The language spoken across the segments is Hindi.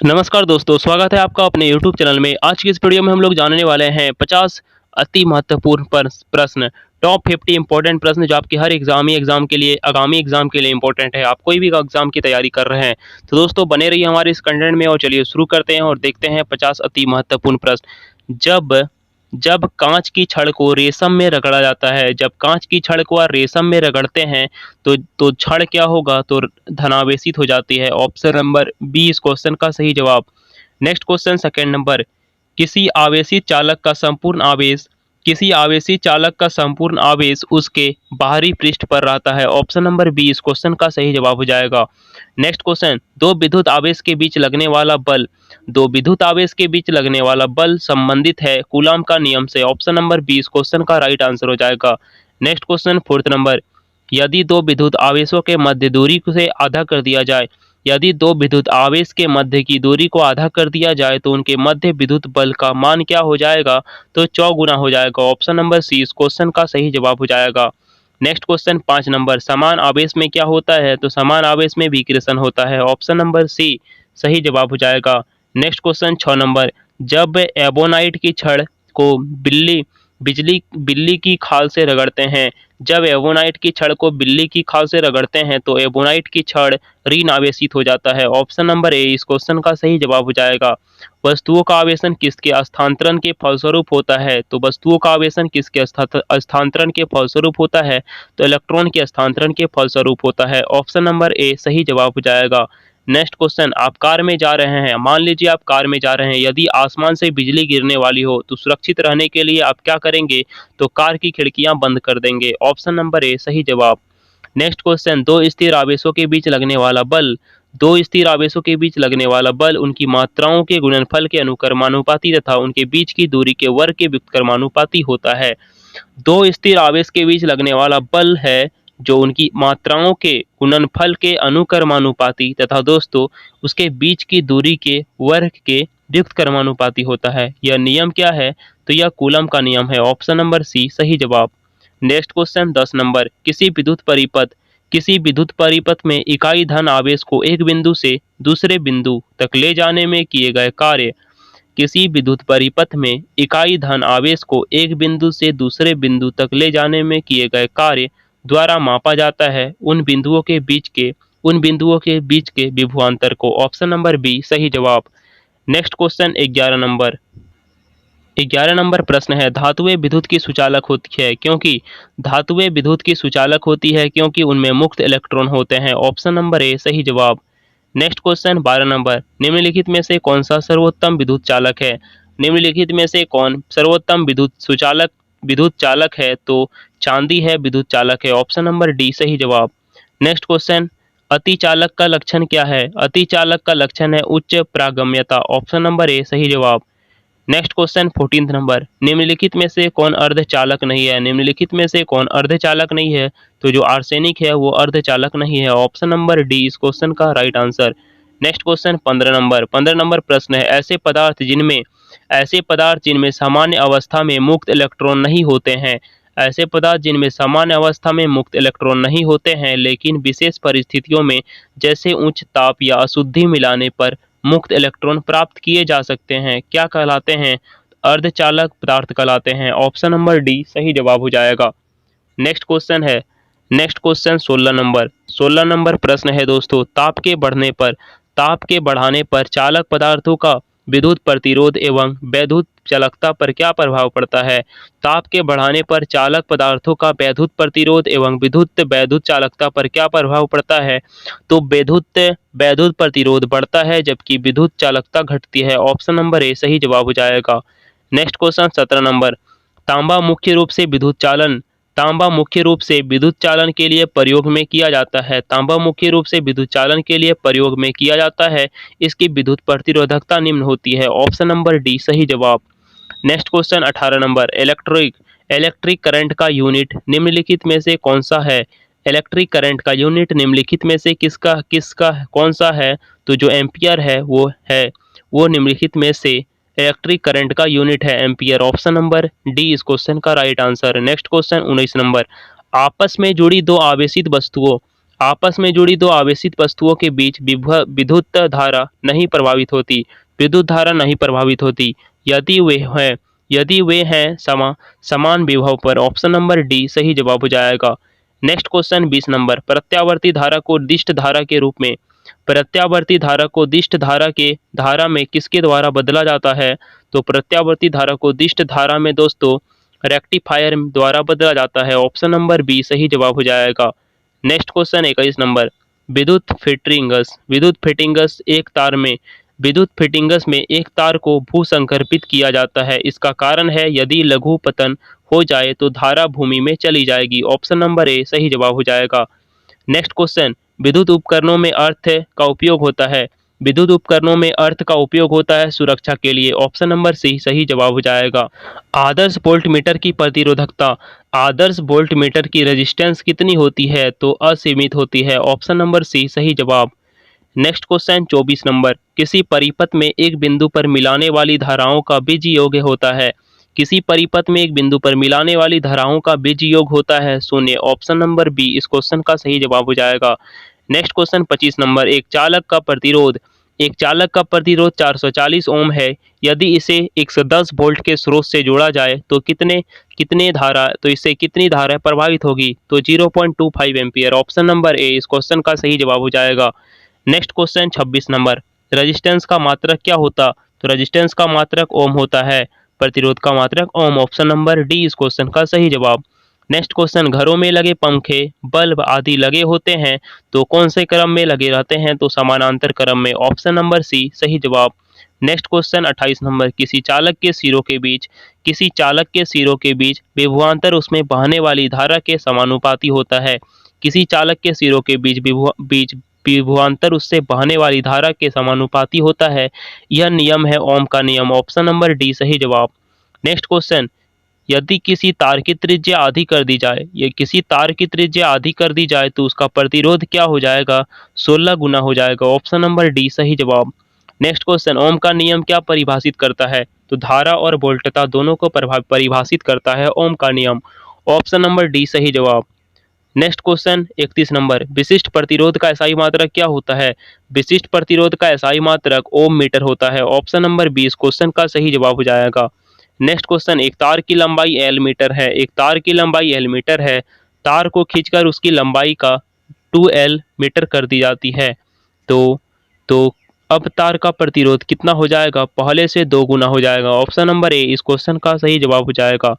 नमस्कार दोस्तों, स्वागत है आपका अपने YouTube चैनल में। आज की इस वीडियो में हम लोग जानने वाले हैं 50 अति महत्वपूर्ण प्रश्न, टॉप 50 इंपॉर्टेंट प्रश्न जो आपके हर एग्जाम के लिए, आगामी एग्जाम के लिए इंपॉर्टेंट है। आप कोई भी एग्जाम की तैयारी कर रहे हैं तो दोस्तों बने रहिए हमारे इस कंटेंट में और चलिए शुरू करते हैं और देखते हैं 50 अति महत्वपूर्ण प्रश्न। जब जब कांच की छड़ को रेशम में रगड़ा जाता है, जब कांच की छड़ को रेशम में रगड़ते हैं तो छड़ क्या होगा? तो धनावेशित हो जाती है। ऑप्शन नंबर बी इस क्वेश्चन का सही जवाब। नेक्स्ट क्वेश्चन सेकंड नंबर, किसी आवेशित चालक का संपूर्ण आवेश किसी आवेशित चालक का संपूर्ण आवेश उसके बाहरी पृष्ठ पर रहता है। ऑप्शन नंबर बी इस क्वेश्चन का सही जवाब हो जाएगा। नेक्स्ट क्वेश्चन, दो विद्युत आवेश के बीच लगने वाला बल दो विद्युत आवेश के बीच लगने वाला बल संबंधित है कूलॉम का नियम से। ऑप्शन नंबर बी इस क्वेश्चन का राइट आंसर हो जाएगा। नेक्स्ट क्वेश्चन फोर्थ नंबर, यदि दो विद्युत आवेशों के मध्य दूरी से आधा कर दिया जाए यदि दो विद्युत आवेश के मध्य की दूरी को आधा कर दिया जाए तो उनके मध्य विद्युत बल का मान क्या हो जाएगा? तो चौगुना हो जाएगा। ऑप्शन नंबर सी इस क्वेश्चन का सही जवाब हो जाएगा। नेक्स्ट क्वेश्चन 5 नंबर, समान आवेश में क्या होता है? तो समान आवेश में विकिरण होता है। ऑप्शन नंबर सी सही जवाब हो जाएगा। नेक्स्ट क्वेश्चन 6 नंबर, जब एबोनाइट की छड़ को बिल्ली की खाल से रगड़ते हैं जब एबोनाइट की छड़ को बिल्ली की खाल से रगड़ते हैं तो एबोनाइट की छड़ ऋण आवेशित हो जाता है। ऑप्शन नंबर ए इस क्वेश्चन का सही जवाब हो जाएगा। वस्तुओं का आवेशन किसके हस्तांतरण के फलस्वरूप होता है? तो वस्तुओं का आवेशन किसके हस्तांतरण के फलस्वरूप होता है? तो इलेक्ट्रॉन के हस्तांतरण के फलस्वरूप होता है। ऑप्शन नंबर ए सही जवाब हो जाएगा। नेक्स्ट क्वेश्चन, आप कार में जा रहे हैं, मान लीजिए आप कार में जा रहे हैं, यदि आसमान से बिजली गिरने वाली हो तो सुरक्षित रहने के लिए आप क्या करेंगे? तो कार की खिड़कियां बंद कर देंगे। ऑप्शन नंबर ए सही जवाब। नेक्स्ट क्वेश्चन, दो स्थिर आवेशों के बीच लगने वाला बल दो स्थिर आवेशों के बीच लगने वाला बल उनकी मात्राओं के गुणनफल के अनुक्रमानुपाती तथा उनके बीच की दूरी के वर्ग के व्युत्क्रमानुपाती होता है। दो स्थिर आवेश के बीच लगने वाला बल है जो उनकी मात्राओं के गुणनफल के अनुक्रमानुपाती तथा दोस्तों उसके बीच की दूरी के वर्ग के व्युत्क्रमानुपाती होता है। यह नियम क्या है? तो यह कूलम का नियम है। ऑप्शन नंबर सी सही जवाब। नेक्स्ट क्वेश्चन 10 नंबर, किसी विद्युत परिपथ में इकाई धन आवेश को एक बिंदु से दूसरे बिंदु तक ले जाने में किए गए कार्य किसी विद्युत परिपथ में इकाई धन आवेश को एक बिंदु से दूसरे बिंदु तक ले जाने में किए गए कार्य द्वारा मापा जाता है उन बिंदुओं के बीच के विभवांतर को। ऑप्शन नंबर बी सही जवाब। नेक्स्ट क्वेश्चन 11 नंबर प्रश्न है, धातुएं विद्युत की सुचालक होती है क्योंकि उनमें मुक्त इलेक्ट्रॉन होते हैं। ऑप्शन नंबर ए सही जवाब। नेक्स्ट क्वेश्चन 12 नंबर, निम्नलिखित में से कौन सा सर्वोत्तम विद्युत चालक है? निम्नलिखित में से कौन सर्वोत्तम विद्युत चालक है? तो चांदी है विद्युत चालक है। ऑप्शन नंबर डी सही जवाब। नेक्स्ट क्वेश्चन, अति चालक का लक्षण क्या है? अति चालक का लक्षण है उच्च प्रागम्यता। ऑप्शन नंबर ए सही जवाब। नेक्स्ट क्वेश्चन 14 नंबर, निम्नलिखित में से कौन अर्धचालक नहीं है? निम्नलिखित में से कौन अर्धचालक नहीं है? तो जो आर्सेनिक है वो अर्धचालक नहीं है। ऑप्शन नंबर डी इस क्वेश्चन का right answer. Next question 15 number प्रश्न है, ऐसे पदार्थ जिनमें सामान्य अवस्था में मुक्त इलेक्ट्रॉन नहीं होते हैं ऐसे पदार्थ जिनमें सामान्य अवस्था में मुक्त इलेक्ट्रॉन नहीं होते हैं लेकिन विशेष परिस्थितियों में जैसे उच्च ताप या अशुद्धि मिलाने पर मुक्त इलेक्ट्रॉन प्राप्त किए जा सकते हैं, क्या कहलाते हैं? अर्धचालक पदार्थ कहलाते हैं। ऑप्शन नंबर डी सही जवाब हो जाएगा। नेक्स्ट क्वेश्चन 16 नंबर प्रश्न है दोस्तों, ताप के बढ़ाने पर चालक पदार्थों का विद्युत प्रतिरोध एवं वैद्युत चालकता पर क्या प्रभाव पड़ता है? ताप के बढ़ाने पर चालक पदार्थों का वैद्युत प्रतिरोध एवं वैद्युत चालकता पर क्या प्रभाव पड़ता है? तो वैद्युत प्रतिरोध बढ़ता है जबकि विद्युत चालकता घटती है। ऑप्शन नंबर ए सही जवाब हो जाएगा। नेक्स्ट क्वेश्चन 17 नंबर, तांबा मुख्य रूप से विद्युत चालन के लिए प्रयोग में किया जाता है। तांबा मुख्य रूप से विद्युत चालन के लिए प्रयोग में किया जाता है। इसकी विद्युत प्रतिरोधकता निम्न होती है। ऑप्शन नंबर डी सही जवाब। Next question 18 number, electric current का यूनिट निम्नलिखित में से कौन सा है? इलेक्ट्रिक करंट का यूनिट निम्नलिखित में से किसका कौन सा है? तो जो एम्पियर है वो निम्नलिखित में से इलेक्ट्रिक करंट का यूनिट है एम्पियर। ऑप्शन नंबर डी इस क्वेश्चन का right answer. Next question 19 number, आपस में जुड़ी दो आवेशित आपस में जुड़ी दो आवेशित वस्तुओं के बीच विद्युत धारा नहीं प्रभावित होती। विद्युत धारा नहीं प्रभावित होती यदि वे हैं समान विभव पर। ऑप्शन नंबर डी सही जवाब हो जाएगा। नेक्स्ट क्वेश्चन 20 नंबर, प्रत्यावर्ती धारा को दिष्ट धारा के रूप में प्रत्यावर्ती धारा को दिष्ट धारा के धारा में किसके द्वारा बदला जाता है? तो प्रत्यावर्ती धारा को दिष्ट धारा में दोस्तों रेक्टिफायर द्वारा बदला जाता है। ऑप्शन नंबर बी सही जवाब हो जाएगा। नेक्स्ट क्वेश्चन 21 नंबर, विद्युत फिटिंगस में एक तार को भूसंकर्पित किया जाता है। इसका कारण है यदि लघु पतन हो जाए तो धारा भूमि में चली जाएगी। ऑप्शन नंबर ए सही जवाब हो जाएगा। नेक्स्ट क्वेश्चन, विद्युत उपकरणों में अर्थ का उपयोग होता है। विद्युत उपकरणों में अर्थ का उपयोग होता है सुरक्षा के लिए। ऑप्शन नंबर सी सही जवाब हो जाएगा। आदर्श वोल्टमीटर की प्रतिरोधकता, आदर्श वोल्टमीटर की रेजिस्टेंस कितनी होती है? तो असीमित होती है। ऑप्शन नंबर सी सही जवाब। नेक्स्ट क्वेश्चन 24 नंबर, किसी परिपथ में एक बिंदु पर मिलाने वाली धाराओं का बीज योग होता है। किसी परिपथ में एक बिंदु पर मिलाने वाली धाराओं का बीज योग होता है 0। ऑप्शन नंबर बी इस क्वेश्चन का सही जवाब हो जाएगा। नेक्स्ट क्वेश्चन 25 नंबर, एक चालक का प्रतिरोध 440 ओम है। यदि इसे 110 वोल्ट के स्रोत से जोड़ा जाए तो इससे कितनी धारा प्रभावित होगी? तो 0.25 एम्पियर। ऑप्शन नंबर ए इस क्वेश्चन का सही जवाब हो जाएगा। नेक्स्ट क्वेश्चन 26 नंबर, रेजिस्टेंस का मात्रक क्या होता? तो रेजिस्टेंस का मात्रक ओम होता है। प्रतिरोध का मात्रक ओम। ऑप्शन नंबर डी इस क्वेश्चन का सही जवाब। नेक्स्ट क्वेश्चन, घरों में लगे पंखे बल्ब आदि लगे होते हैं तो कौन से क्रम में लगे रहते हैं? तो समानांतर क्रम में। ऑप्शन नंबर सी सही जवाब। नेक्स्ट क्वेश्चन 28 नंबर, किसी चालक के सिरों के बीच विभवांतर उसमें बहने वाली धारा के समानुपाती होता है। किसी चालक के सिरों के बीच विभवांतर उससे बहने वाली धारा के समानुपाती होता है। यह नियम है ओम का नियम। ऑप्शन नंबर डी सही जवाब। नेक्स्ट क्वेश्चन, यदि किसी तार की त्रिज्या आधी कर दी जाए तो उसका प्रतिरोध क्या हो जाएगा? 16 गुना हो जाएगा। ऑप्शन नंबर डी सही जवाब। नेक्स्ट क्वेश्चन, ओम का नियम क्या परिभाषित करता है? तो धारा और वोल्टता दोनों को परिभाषित करता है ओम का नियम। ऑप्शन नंबर डी सही जवाब। नेक्स्ट क्वेश्चन 31 नंबर, विशिष्ट प्रतिरोध का एसआई मात्रक क्या होता है? विशिष्ट प्रतिरोध का एसआई मात्रक ओम मीटर होता है। ऑप्शन नंबर 20 क्वेश्चन का सही जवाब हो जाएगा। नेक्स्ट क्वेश्चन, एक तार की लंबाई एल मीटर है। तार को खींचकर उसकी लंबाई का 2L मीटर कर दी जाती है। तो अब तार का प्रतिरोध कितना हो जाएगा? पहले से 2 गुना हो जाएगा। ऑप्शन नंबर ए इस क्वेश्चन का सही जवाब हो जाएगा।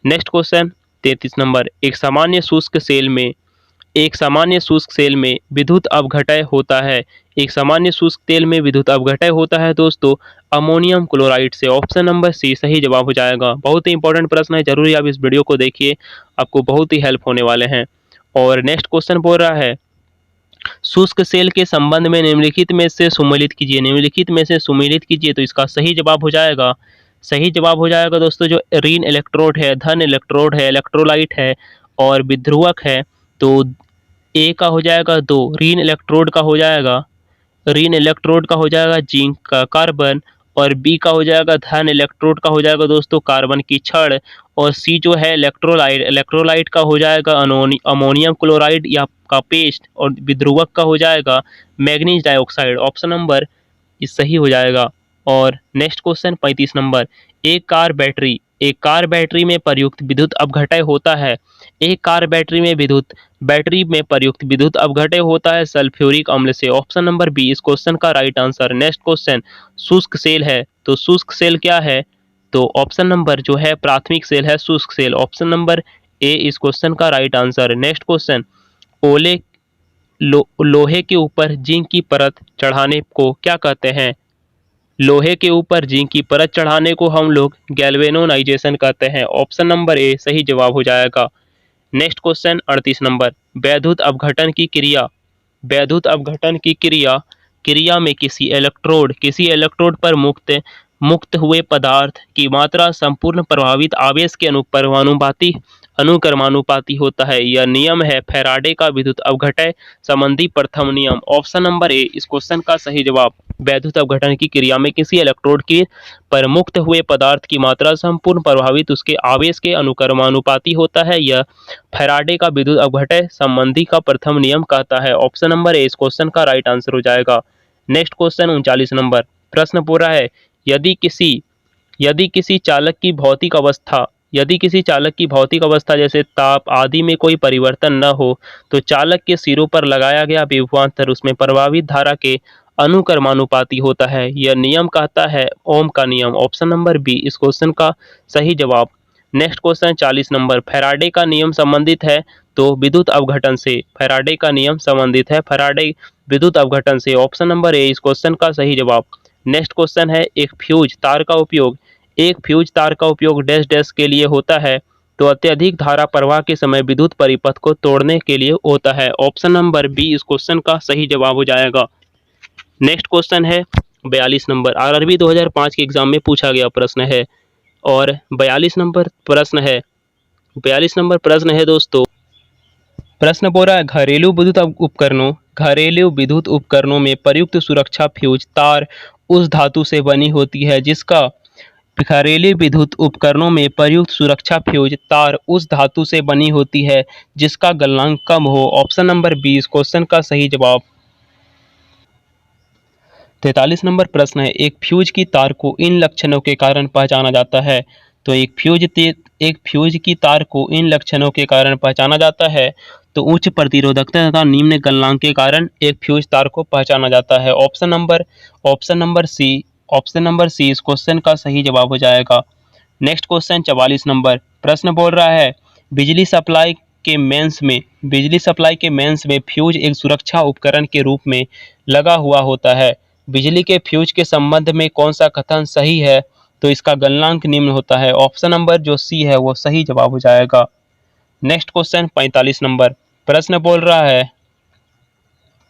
नेक्स्ट क्वेश्चन 33 नंबर, एक सामान्य शुष्क सेल में विद्युत अपघटय होता है। एक सामान्य शुष्क तेल में विद्युत अपघटय होता है दोस्तों अमोनियम क्लोराइड से। ऑप्शन नंबर सी सही जवाब हो जाएगा। बहुत ही इंपॉर्टेंट प्रश्न है, जरूर आप इस वीडियो को देखिए, आपको बहुत ही हेल्प होने वाले हैं। और नेक्स्ट क्वेश्चन बोल रहा है, शुष्क सेल के संबंध में निम्नलिखित में से सुमेलित कीजिए। तो इसका सही जवाब हो जाएगा दोस्तों जो ऋण इलेक्ट्रोड है, धन इलेक्ट्रोड है, इलेक्ट्रोलाइट है और विध्रुवक है। तो ए का हो जाएगा 2, ऋण इलेक्ट्रोड का हो जाएगा जिंक का कार्बन, और बी का हो जाएगा धन इलेक्ट्रोड का हो जाएगा दोस्तों कार्बन की छड़, और सी जो है इलेक्ट्रोलाइट का हो जाएगा अमोनियम क्लोराइड या का पेस्ट, और विध्रुवक का हो जाएगा मैग्नीज डाइऑक्साइड। ऑप्शन नंबर इस सही हो जाएगा। और नेक्स्ट क्वेश्चन 35 नंबर, एक कार बैटरी में प्रयुक्त विद्युत अपघटय होता है। एक कार बैटरी में प्रयुक्त विद्युत अपघटय होता है सल्फ्यूरिक अम्ल से। ऑप्शन नंबर बी इस क्वेश्चन का राइट आंसर। नेक्स्ट क्वेश्चन, शुष्क सेल है तो शुष्क सेल क्या है? तो ऑप्शन नंबर जो है प्राथमिक सेल है शुष्क सेल। ऑप्शन नंबर ए इस क्वेश्चन का राइट आंसर। नेक्स्ट क्वेश्चन, लोहे के ऊपर जिंक की परत चढ़ाने को क्या कहते हैं? लोहे के ऊपर जिंक की परत चढ़ाने को हम लोग गैल्वेनोनाइजेशन कहते हैं। ऑप्शन नंबर ए सही जवाब हो जाएगा। नेक्स्ट क्वेश्चन 38 नंबर, वैद्युत अपघटन की क्रिया में किसी इलेक्ट्रोड पर मुक्त हुए पदार्थ की मात्रा संपूर्ण प्रभावित आवेश के अनुपाती अनुक्रमानुपाती होता है। यह नियम है फैराडे का विद्युत अपघटन संबंधी प्रथम नियम। ऑप्शन नंबर ए इस क्वेश्चन का सही जवाब। वैद्युत अपघटन की क्रिया में किसी इलेक्ट्रोड के पर मुक्त हुए पदार्थ की मात्रा संपूर्ण प्रभावित उसके आवेश के अनुक्रमानुपाती होता है। यह फैराडे का विद्युत अपघटन संबंधी का प्रथम नियम कहता है। ऑप्शन नंबर ए इस क्वेश्चन का राइट आंसर हो जाएगा। नेक्स्ट क्वेश्चन 39 नंबर प्रश्न पूरा है। यदि किसी यदि किसी चालक की भौतिक अवस्था यदि किसी चालक की भौतिक अवस्था जैसे ताप आदि में कोई परिवर्तन न हो तो चालक के सिरों पर लगाया गया विभवांतर उसमें प्रवाहित धारा के अनुक्रमानुपाती होता है। यह नियम कहता है ओम का नियम। ऑप्शन नंबर बी इस क्वेश्चन का सही जवाब। नेक्स्ट क्वेश्चन 40 नंबर फैराडे का नियम संबंधित है तो विद्युत अपघटन से। फैराडे का नियम संबंधित है फैराडे विद्युत अपघटन से। ऑप्शन नंबर ए इस क्वेश्चन का सही जवाब। नेक्स्ट क्वेश्चन है एक फ्यूज तार का उपयोग डैश डैश के लिए होता है तो अत्यधिक धारा प्रवाह के समय विद्युत परिपथ को तोड़ने के लिए होता है। ऑप्शन नंबर बी इस क्वेश्चन का सही जवाब हो जाएगा। नेक्स्ट क्वेश्चन है 42 नंबर आरआरबी 2005 के एग्जाम में पूछा गया प्रश्न है और 42 नंबर प्रश्न है दोस्तों। प्रश्न बोल रहा है घरेलू विद्युत उपकरणों में प्रयुक्त सुरक्षा फ्यूज तार उस धातु से बनी होती है जिसका घरेलू विद्युत उपकरणों में प्रयुक्त सुरक्षा फ्यूज तार उस धातु से बनी होती है जिसका गलनांक कम हो। ऑप्शन नंबर बी इस क्वेश्चन का सही जवाब। 43 नंबर प्रश्न है एक फ्यूज की तार को इन लक्षणों के कारण पहचाना जाता है तो एक फ्यूज की तार को इन लक्षणों के कारण पहचाना जाता है तो उच्च प्रतिरोधकता तथा निम्न गलनांक के कारण एक फ्यूज तार को पहचाना जाता है। ऑप्शन नंबर सी इस क्वेश्चन का सही जवाब हो जाएगा। नेक्स्ट क्वेश्चन 44 नंबर प्रश्न बोल रहा है बिजली सप्लाई के मेंस में फ्यूज एक सुरक्षा उपकरण के रूप में लगा हुआ होता है। बिजली के फ्यूज के संबंध में कौन सा कथन सही है तो इसका गलनांक निम्न होता है। ऑप्शन नंबर जो सी है वो सही जवाब हो जाएगा। नेक्स्ट क्वेश्चन 45 नंबर प्रश्न बोल रहा है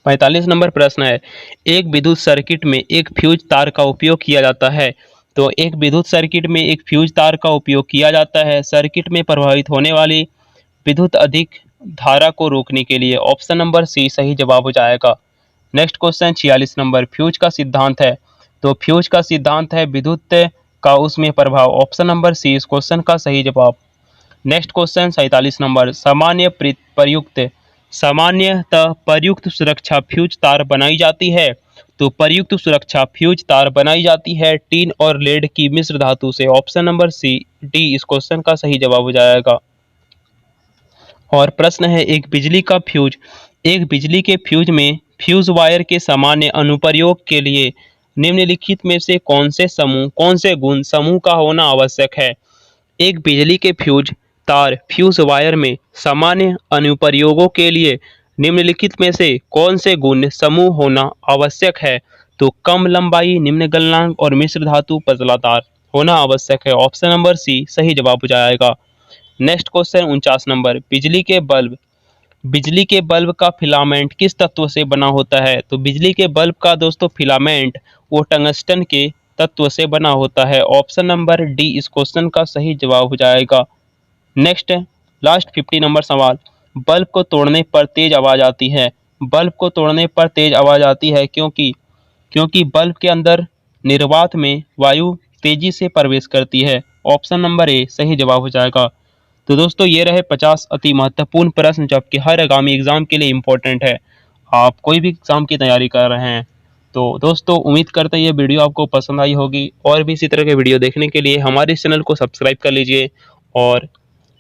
45 नंबर प्रश्न है एक विद्युत सर्किट में एक फ्यूज तार का उपयोग किया जाता है तो एक विद्युत सर्किट में एक फ्यूज तार का उपयोग किया जाता है सर्किट में प्रभावित होने वाली विद्युत अधिक धारा को रोकने के लिए। ऑप्शन नंबर सी सही जवाब हो जाएगा। नेक्स्ट क्वेश्चन 46 नंबर फ्यूज का सिद्धांत है तो फ्यूज का सिद्धांत है विद्युत का उसमें प्रभाव। ऑप्शन नंबर सी इस क्वेश्चन का सही जवाब। नेक्स्ट क्वेश्चन 47 नंबर सामान्यतः प्रयुक्त सुरक्षा फ्यूज तार बनाई जाती है तो प्रयुक्त सुरक्षा फ्यूज तार बनाई जाती है टीन और लेड की मिश्र धातु से। ऑप्शन नंबर सी डी इस क्वेश्चन का सही जवाब हो जाएगा। और प्रश्न है एक बिजली के फ्यूज में फ्यूज वायर के सामान्य अनुप्रयोग के लिए निम्नलिखित में से कौन से गुण समूह का होना आवश्यक है। एक बिजली के फ्यूज तार फ्यूज वायर में सामान्य अनुप्रयोगों के लिए निम्नलिखित में से कौन से गुण समूह होना आवश्यक है तो कम लंबाई निम्न गलनांक और मिश्र धातु पतला तार होना आवश्यक है। ऑप्शन नंबर सी सही जवाब हो जाएगा। नेक्स्ट क्वेश्चन 49 नंबर बिजली के बल्ब का फिलामेंट किस तत्व से बना होता है तो बिजली के बल्ब का दोस्तों फिलामेंट वो टंगस्टन के तत्व से बना होता है। ऑप्शन नंबर डी इस क्वेश्चन का सही जवाब हो जाएगा। नेक्स्ट लास्ट 50 नंबर सवाल बल्ब को तोड़ने पर तेज आवाज आती है क्योंकि बल्ब के अंदर निर्वात में वायु तेजी से प्रवेश करती है। ऑप्शन नंबर ए सही जवाब हो जाएगा। तो दोस्तों ये रहे 50 अति महत्वपूर्ण प्रश्न जो आपके हर आगामी एग्जाम के लिए इम्पोर्टेंट है। आप कोई भी एग्जाम की तैयारी कर रहे हैं तो दोस्तों उम्मीद करते हैं ये वीडियो आपको पसंद आई होगी और भी इसी तरह के वीडियो देखने के लिए हमारे इस चैनल को सब्सक्राइब कर लीजिए और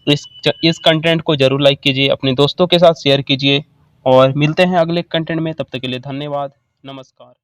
इस कंटेंट को जरूर लाइक कीजिए, अपने दोस्तों के साथ शेयर कीजिए और मिलते हैं अगले कंटेंट में। तब तक के लिए धन्यवाद, नमस्कार।